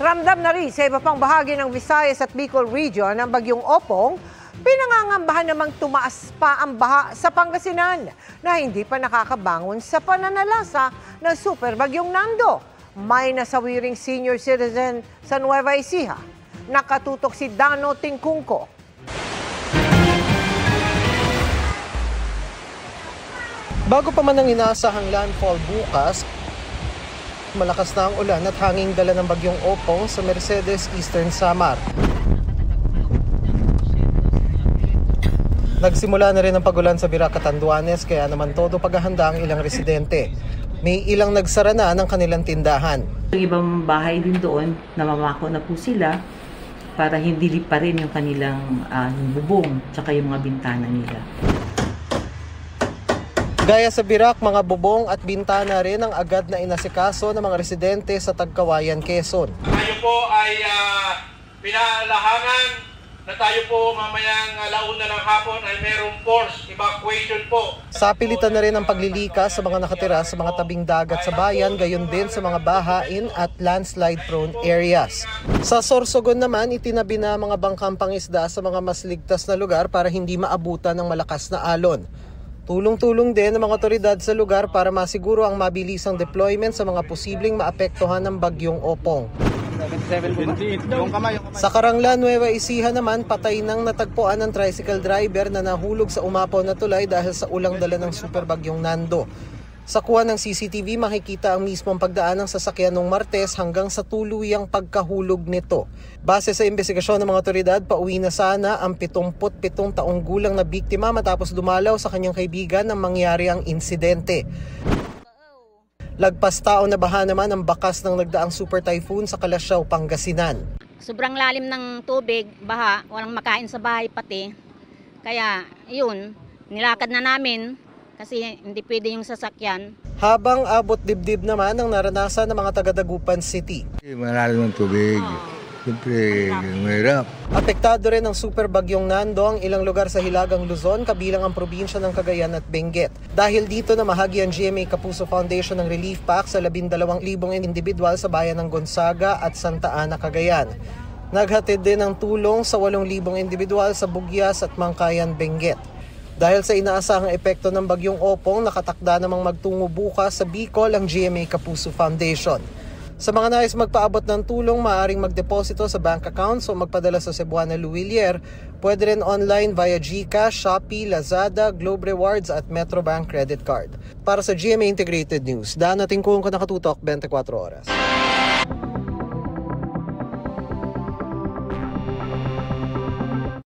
Ramdam na rin sa iba pang bahagi ng Visayas at Bicol Region ng bagyong Opong, pinangangambahan namang tumaas pa ang baha sa Pangasinan na hindi pa nakakabangon sa pananalasa ng super bagyong Nando. May nasawiring senior citizen sa Nueva Ecija. Nakatutok si Dano Tingkungko. Bago pa man ang inaasahang landfall bukas, malakas na ang ulan at hanging dala ng bagyong Opong sa Mercedes, Eastern Samar. Nagsimula na rin ang pagulan sa Virac at Anduanes, kaya naman todo paghahanda ang ilang residente. May ilang nagsara na ng kanilang tindahan. Yung ibang bahay din doon, namamako na po sila para hindi lipa rin yung kanilang bubong tsaka yung mga bintana nila. Gaya sa Virac, mga bubong at bintana rin ang agad na inasikaso ng mga residente sa Tagkawayan, Quezon. Tayo po ay pinalahangan na tayo po mamayang alauna ng hapon ay merong force evacuation po. Sapilitan na rin ang paglilikas sa mga nakatira sa mga tabing dagat sa bayan, gayon din sa mga bahain at landslide-prone areas. Sa Sorsogon naman, itinabi na mga bangkang pangisda sa mga mas ligtas na lugar para hindi maabutan ng malakas na alon. Tulong-tulong din ng mga otoridad sa lugar para masiguro ang mabilisang deployment sa mga posibleng maapektuhan ng bagyong Opong. Sa Karanglan, Nueva Ecija naman, patay nang natagpuan ng tricycle driver na nahulog sa umapaw na tulay dahil sa ulang dala ng super bagyong Nando. Sa kuha ng CCTV, makikita ang mismong pagdaan ng sasakyan ng Martes hanggang sa tuluyang pagkahulog nito. Base sa investigasyon ng mga otoridad, pauwi na sana ang 77 taong gulang na biktima matapos dumalaw sa kanyang kaibigan nang mangyari ang insidente. Lagpas tao na baha naman ang bakas ng nagdaang super typhoon sa Kalasyaw, Pangasinan. Sobrang lalim ng tubig, baha, walang makain sa bahay pati. Kaya yun, nilakad na namin. Kasi hindi pwede yung sasakyan. Habang abot dibdib naman ang naranasan ng mga taga-Dagupan City. Malalim ng tubig. Siyempre, mahirap. Apektado rin ng super bagyong Nando ang ilang lugar sa Hilagang Luzon, kabilang ang probinsya ng Cagayan at Benguet. Dahil dito namahagi ang GMA Kapuso Foundation ng relief pack sa 12,000 individual sa bayan ng Gonzaga at Santa Ana, Cagayan. Naghatid din ng tulong sa 8,000 individual sa Bugyas at Mangkayan, Benguet. Dahil sa inaasahang epekto ng bagyong Opong, nakatakda namang magtungo bukas sa Bicol ang GMA Kapuso Foundation. Sa mga nais magpaabot ng tulong, maaaring magdeposito sa bank accounts o magpadala sa Cebuana Luwilier. Pwede rin online via GCash, Shopee, Lazada, Globe Rewards at Metrobank Credit Card. Para sa GMA Integrated News, Dano Tingkungko, nakatutok 24 oras.